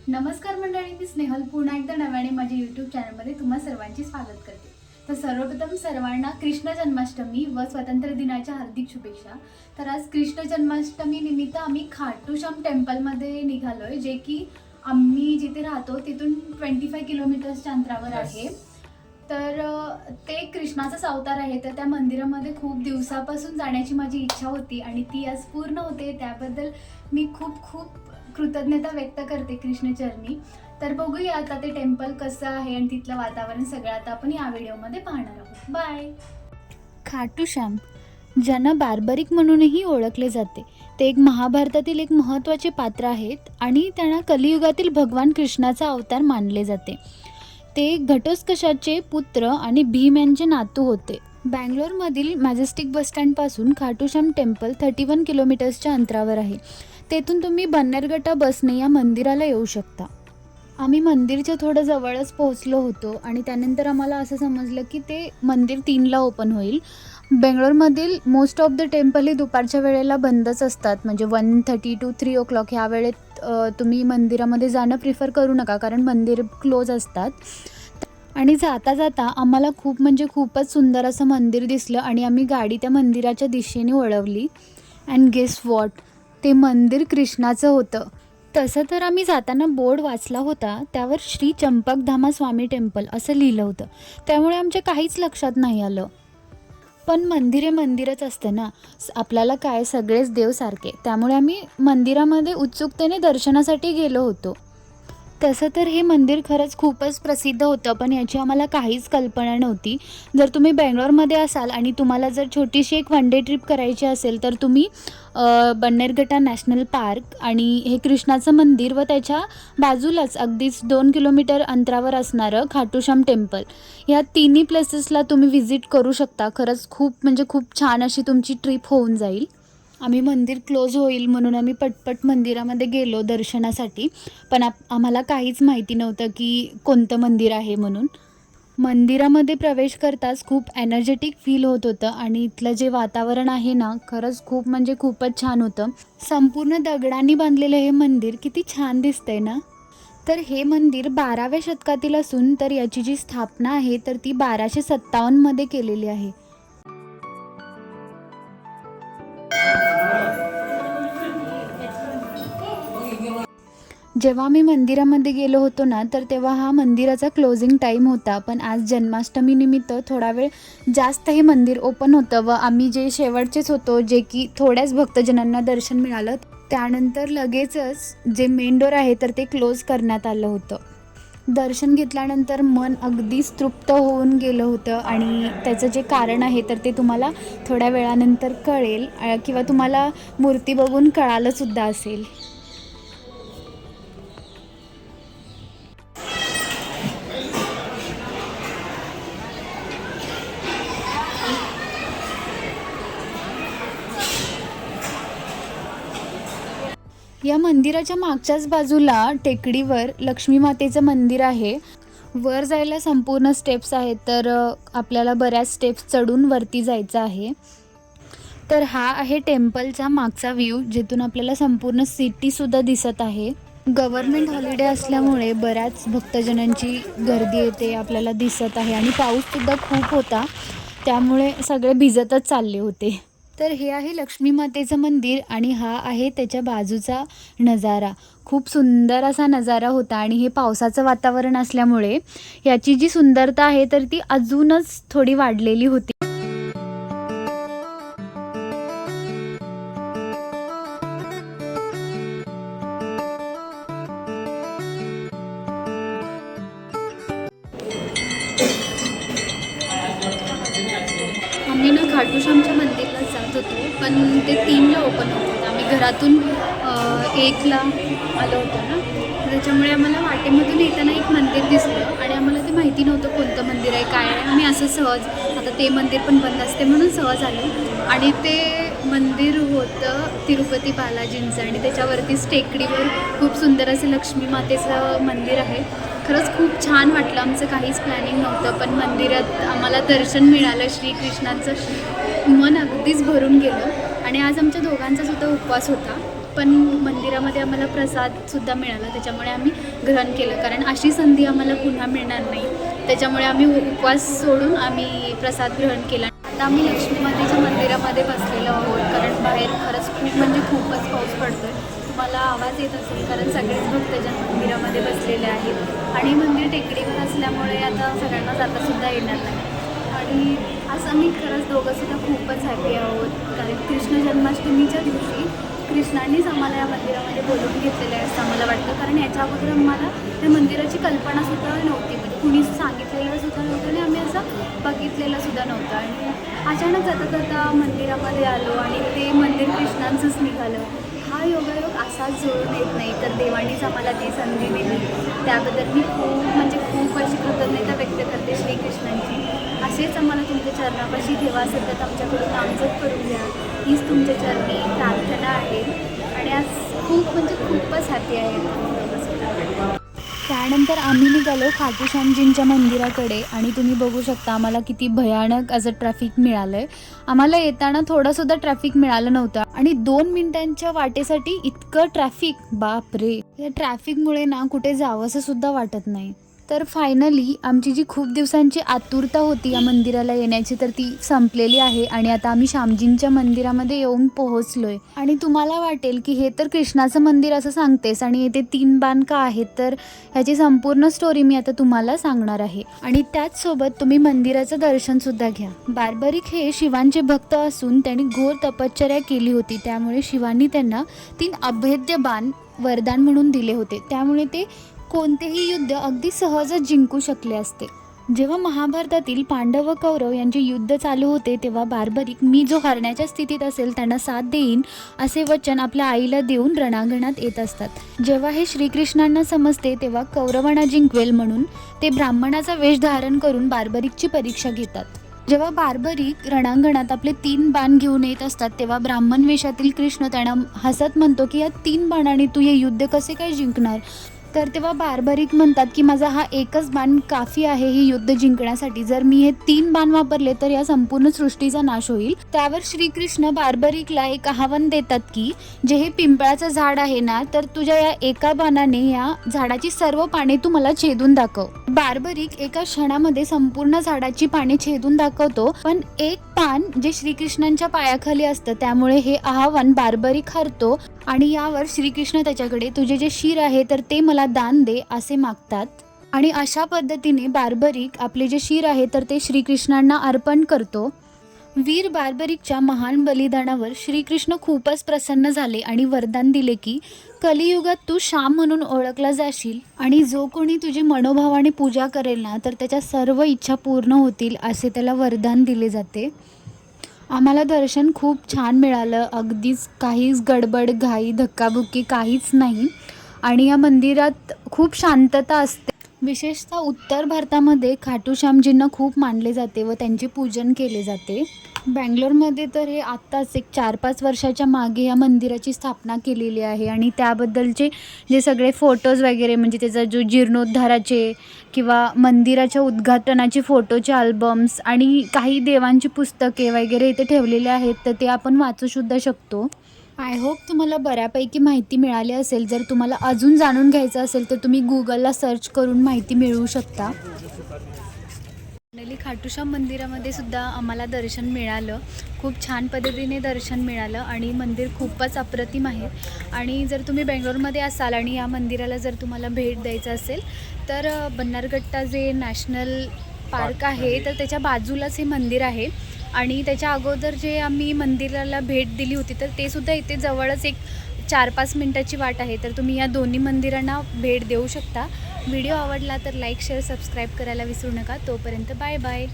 नमस्कार मंडळी, मी स्नेहल पुन्हा एकदा नव्याने माझ्या यूट्यूब चॅनलमध्ये तुम्हा सर्वांचे स्वागत करते. तर सर्वप्रथम सर्वांना कृष्ण जन्माष्टमी व स्वातंत्र्य दिनाच्या हार्दिक शुभेच्छा. तर आज कृष्ण जन्माष्टमी निमित्त आम्ही खाटू श्याम टेम्पलमध्ये निघालोय, जे की आम्ही जिथे राहतो तिथून 25 किलोमीटर्सच्या अंतरावर आहे. तर ते कृष्णाचाच अवतार आहे. तर त्या मंदिरामध्ये खूप दिवसापासून जाण्याची माझी इच्छा होती आणि ती आज पूर्ण होते. त्याबद्दल मी खूप खूप कृतज्ञता व्यक्त करते कृष्णचरणी. तर बघूया आता ते टेम्पल कसं आहे आणि तिथलं वातावरण सगळं आता आपण या व्हिडिओमध्ये पाहणार आहोत. बाय. खाटू श्याम, ज्यांना बार्बरिक म्हणूनही ओळखले जाते, ते एक महाभारतातील एक महत्त्वाचे पात्र आहेत आणि त्यांना कलियुगातील भगवान कृष्णाचा अवतार मानले जाते. ते घटोत्कचाचे पुत्र आणि भीम यांचे नातू होते. बँगलोरमधील मॅजेस्टिक बसस्टँडपासून खाटू श्याम टेम्पल 31 किलोमीटर्सच्या अंतरावर आहे. तेथून तुम्ही बन्नेरघट्टा बसने या मंदिराला येऊ शकता. आम्ही मंदिरच्या थोडं जवळच पोहोचलो होतो आणि त्यानंतर आम्हाला असं समजलं की ते मंदिर 3ला ओपन होईल. बेंगलोरमधील मोस्ट ऑफ द टेम्पल हे दुपारच्या वेळेला बंदच असतात, म्हणजे 1:30 to 3 o'clock ह्या वेळेत तुम्ही मंदिरामध्ये जाणं प्रिफर करू नका, कारण मंदिर क्लोज असतात. आणि जाता जाता आम्हाला खूपच सुंदर असं मंदिर दिसलं आणि आम्ही गाडी त्या मंदिराच्या दिशेने वळवली. अँड गेस वॉट, ते मंदिर कृष्णाचं होतं. तसं तर आम्ही जाताना बोर्ड वाचला होता, त्यावर श्री चंपकधामा स्वामी टेम्पल असं लिहिलं होतं, त्यामुळे आमच्या काहीच लक्षात नाही आलं. पण मंदिर हे मंदिरच असतं ना, आपल्याला काय सगळेच देव सारखे, त्यामुळे आम्ही मंदिरामध्ये उत्सुकतेने दर्शनासाठी गेलो होतो. तसं तर हे मंदिर खरंच खूपच प्रसिद्ध होतं, पण याची आम्हाला काहीच कल्पना नव्हती. जर तुम्ही बेंगलोरमध्ये असाल आणि तुम्हाला जर छोटीशी एक 1 डे ट्रिप करायची असेल तर तुम्ही बन्नेरघट्टा नॅशनल पार्क आणि हे कृष्णाचं मंदिर व त्याच्या बाजूलाच अगदीच 2 किलोमीटर अंतरावर असणारं खाटू श्याम टेम्पल, ह्या तिन्ही प्लेसेसला तुम्ही व्हिजिट करू शकता. खरंच खूप छान अशी तुमची ट्रिप होऊन जाईल. आम्ही मंदिर क्लोज होईल म्हणून आम्ही पटपट मंदिरामध्ये गेलो दर्शनासाठी, पण आम्हाला काहीच माहिती नव्हतं की कोणतं मंदिर आहे म्हणून. मंदिरामध्ये प्रवेश करताच खूप एनर्जेटिक फील होत होतं आणि इथलं जे वातावरण आहे ना, खरंच खूपच छान होतं. संपूर्ण दगडांनी बांधलेलं हे मंदिर किती छान दिसतंय ना. तर हे मंदिर 12व्या शतकातील असून तर याची जी स्थापना आहे तर ती 1257मध्ये केलेली आहे. जेव्हा मी मंदिरामध्ये गेलो होतो ना, तर तेव्हा हा मंदिराचा क्लोजिंग टाईम होता, पण आज जन्माष्टमीनिमित्त थोडा वेळ जास्त हे मंदिर ओपन होतं व आम्ही जे शेवटचेच होतो, जे की थोड्याच भक्तजनांना दर्शन मिळालं. त्यानंतर लगेचच जे मेन डोर आहे तर ते क्लोज करण्यात आलं होतं. दर्शन घेतल्यानंतर मन अगदीच तृप्त होऊन गेलं होतं आणि त्याचं जे कारण आहे तर ते तुम्हाला थोड्या वेळानंतर कळेल किंवा तुम्हाला मूर्ती बघून कळालंसुद्धा असेल. या मंदिराच्या मागच्याच बाजूला टेकडीवर लक्ष्मी मातेचं मंदिर आहे. वर जायला संपूर्ण स्टेप्स आहेत, तर आपल्याला बऱ्याच स्टेप्स चढून वरती जायचं आहे. तर हा आहे टेम्पलचा मागचा व्ह्यू, जिथून आपल्याला संपूर्ण सिटीसुद्धा दिसत आहे. गव्हर्मेंट हॉलिडे असल्यामुळे बऱ्याच भक्तजनांची गर्दी येते आपल्याला दिसत आहे आणि पाऊससुद्धा खूप होता, त्यामुळे सगळे भिजतच चालले होते. तर हे आहे लक्ष्मी मातेचं मंदिर आणि हा आहे त्याच्या बाजूचा नजारा. खूप सुंदर असा नजारा होता आणि हे पावसाचं वातावरण असल्यामुळे याची जी सुंदरता आहे तर ती अजूनच थोडी वाढलेली होती. आम्ही ना खाटू श्यामच्या मंदिरला जात होतो, पण ते 3ला ओपन होतं. आम्ही घरातून 1ला आलो होतो ना, त्याच्यामुळे आम्हाला वाटेमधून येताना एक मंदिर दिसलं आणि आम्हाला ते माहिती नव्हतं कोणतं मंदिर आहे काय आहे. आम्ही असं सहज, आता ते मंदिर पण बंद असते म्हणून सहज आलो आणि ते मंदिर होतं तिरुपती बालाजींचं आणि त्याच्यावरतीच टेकडीवर खूप सुंदर असं लक्ष्मी मातेचं मंदिर आहे. खरंच खूप छान वाटलं. आमचं काहीच प्लॅनिंग नव्हतं, पण मंदिरात आम्हाला दर्शन मिळालं श्रीकृष्णाचं. मन अगदीच भरून गेलं आणि आज आमच्या दोघांचा सुद्धा उपवास होता. पण मंदिरामध्ये आम्हाला प्रसादसुद्धा मिळाला, त्याच्यामुळे आम्ही ग्रहण केलं, कारण अशी संधी आम्हाला पुन्हा मिळणार नाही. त्याच्यामुळे आम्ही उपवास सोडून आम्ही प्रसाद ग्रहण केला. आता आम्ही लक्ष्मी मातेच्या मंदिरामध्ये बसलेलो आहोत, कारण बाहेर खरंच खूपच पाऊस पडतो आहे. तुम्हाला आवाज येत असेल, कारण सगळेच भक्तजन मंदिरामध्ये बसलेले आहेत आणि मंदिर टेकडीवर असल्यामुळे आता सगळ्यांना जातासुद्धा येणार नाही. आणि आज आम्ही खरंच दोघंसुद्धा खूपच हॅपी आहोत, कारण कृष्ण जन्माष्टमीच्या दिवशी कृष्णांनीच आम्हाला या मंदिरामध्ये बोलवून घेतलेलं आहे असं आम्हाला वाटतं, कारण याच्या अगोदर आम्हाला त्या मंदिराची कल्पनासुद्धा नव्हती, म्हणजे कुणी सांगितलेलं सुद्धा नव्हतं आणि आम्ही असं बघितलेलं सुद्धा नव्हतं. आणि अचानक जाता जाता मंदिरामध्ये आलो आणि ते मंदिर कृष्णांचंच निघालं. हा योगायोग असाच जुळून येत नाही, तर देवानीच आम्हाला ती संधी दिली. त्याबद्दल मी खूप अशी कृतज्ञता व्यक्त करते श्रीकृष्णांची. असेच आम्हाला तुमच्या चरणापाशी ठेवा, सतत आमच्याकडून नामजप करून घ्या, हीच तुमच्या चरणी प्रार्थना आहे. आणि आज खूपच हॅपी आहे. त्यानंतर आम्ही निघालो खाटू श्यामजींच्या मंदिराकडे आणि तुम्ही बघू शकता आम्हाला किती भयानक असं ट्रॅफिक मिळालं आहे. आम्हाला येताना थोडंसुद्धा ट्रॅफिक मिळालं नव्हतं आणि 2 मिनिटांच्या वाटेसाठी इतकं ट्रॅफिक, बापरे. या ट्रॅफिकमुळे ना कुठे जावंसं सुद्धा वाटत नाही. तर फायनली आमची जी खूप दिवसांची आतुरता होती या मंदिराला येण्याची, तर ती संपलेली आहे आणि आता आम्ही श्यामजींच्या मंदिरामध्ये येऊन पोहोचलो आहे. आणि तुम्हाला वाटेल की हे तर कृष्णाचं मंदिर असं सांगतेस आणि इथे 3 बाण का आहेत, तर ह्याची संपूर्ण स्टोरी मी आता तुम्हाला सांगणार आहे. आणि त्याचसोबत तुम्ही मंदिराचं दर्शनसुद्धा घ्या. बार्बरिक हे शिवांचे भक्त असून त्यांनी घोर तपश्चर्या केली होती, त्यामुळे शिवांनी त्यांना 3 अभेद्य बाण वरदान म्हणून दिले होते, त्यामुळे ते कोणतेही युद्ध अगदी सहजच जिंकू शकले असते. जेव्हा महाभारतातील पांडव व कौरव यांचे युद्ध चालू होते, तेव्हा बार्बरिक मी जो हरण्याच्या स्थितीत असेल त्यांना साथ देईन असे वचन आपल्या आईला देऊन रणांगणात येत असतात. जेव्हा हे श्रीकृष्णांना समजते, तेव्हा कौरवांना जिंकवेल म्हणून ते ब्राह्मणाचा वेश धारण करून बार्बरिकची परीक्षा घेतात. जेव्हा बार्बरिक रणांगणात आपले 3 बाण घेऊन येत असतात, तेव्हा ब्राह्मण वेशातील कृष्ण त्यांना हसत म्हणतो की या 3 बाणाने तू हे युद्ध कसे काय जिंकणार. तर तेव्हा बार्बरिक म्हणतात की माझा हा एकच बाण काफी आहे हे युद्ध जिंकण्यासाठी, जर मी हे 3 बाण वापरले तर या संपूर्ण सृष्टीचा नाश होईल. त्यावर श्रीकृष्ण बार्बरिकला एक आव्हान देतात की जे हे पिंपळाचं झाड आहे ना, तर तुझ्या या एका बाणाने या झाडाची सर्व पाने तू मला छेदून दाखव. बार्बरिक एका क्षणामध्ये संपूर्ण झाडाची पाने छेदून दाखवतो, पण एक पान जे श्रीकृष्णांच्या पायाखाली असतं, त्यामुळे हे आव्हान बार्बरिक हरतो. आणि यावर श्रीकृष्ण त्याच्याकडे तुझे जे शिर आहे तर ते मला दान दे असे मागतात. आणि अशा पद्धतीने बार्बरिक आपले जे शिर आहे तर ते श्रीकृष्णांना अर्पण करतो. वीर बार्बरिकच्या महान बलिदानावर श्रीकृष्ण खूपच प्रसन्न झाले आणि वरदान दिले की कलियुगात तू श्याम म्हणून ओळखला जाशील आणि जो कोणी तुझी मनोभावाने पूजा करेल ना, तर त्याच्या सर्व इच्छा पूर्ण होतील असे त्याला वरदान दिले जाते. आम्हाला दर्शन खूप छान मिळालं, अगदीच काहीच गडबड घाई धक्काबुक्की काहीच नाही. आणि या मंदिरात खूप शांतता असते. विशेषतः उत्तर भारतामध्ये खाटू श्यामजींना खूप मानले जाते व त्यांचे पूजन केले जाते. बँगलोरमध्ये तर हे आत्ताच एक 4-5 वर्षाच्या मागे या मंदिराची स्थापना केलेली आहे आणि त्याबद्दलचे जे सगळे फोटोज वगैरे, म्हणजे त्याचा जो जीर्णोद्धाराचे किंवा मंदिराच्या उद्घाटनाचे फोटोचे अल्बम्स आणि काही देवांची पुस्तके वगैरे इथे ठेवलेले आहेत, तर ते आपण वाचू सुद्धा शकतो. आय होप तुम्हाला बऱ्यापैकी माहिती मिळाली असेल. जर तुम्हाला अजून जाणून घ्यायचं असेल तर तुम्ही गुगलला सर्च करून माहिती मिळवू शकता. फायनली खाटू श्याम मंदिरामध्ये सुद्धा आम्हाला दर्शन मिळालं. खूप छान पद्धतीने दर्शन मिळालं आणि मंदिर खूपच अप्रतिम आहे. आणि जर तुम्ही बेंगलोरमध्ये असाल आणि या मंदिराला जर तुम्हाला भेट द्यायचं असेल तर बन्नारघट्टा जे नॅशनल पार्क आहे तर त्याच्या बाजूलाच हे मंदिर आहे. आणि त्याच्या अगोदर जे आम्ही मंदिराला भेट दिली होती तर ते सुद्धा इथे जवळच एक 4-5 मिनटाची वाट आहे. तर तुम्ही या दोन्ही मंदिरांना भेट देऊ शकता. व्हिडिओ आवडला तर लाईक शेअर सबस्क्राईब करायला विसरू नका. तोपर्यंत बाय बाय.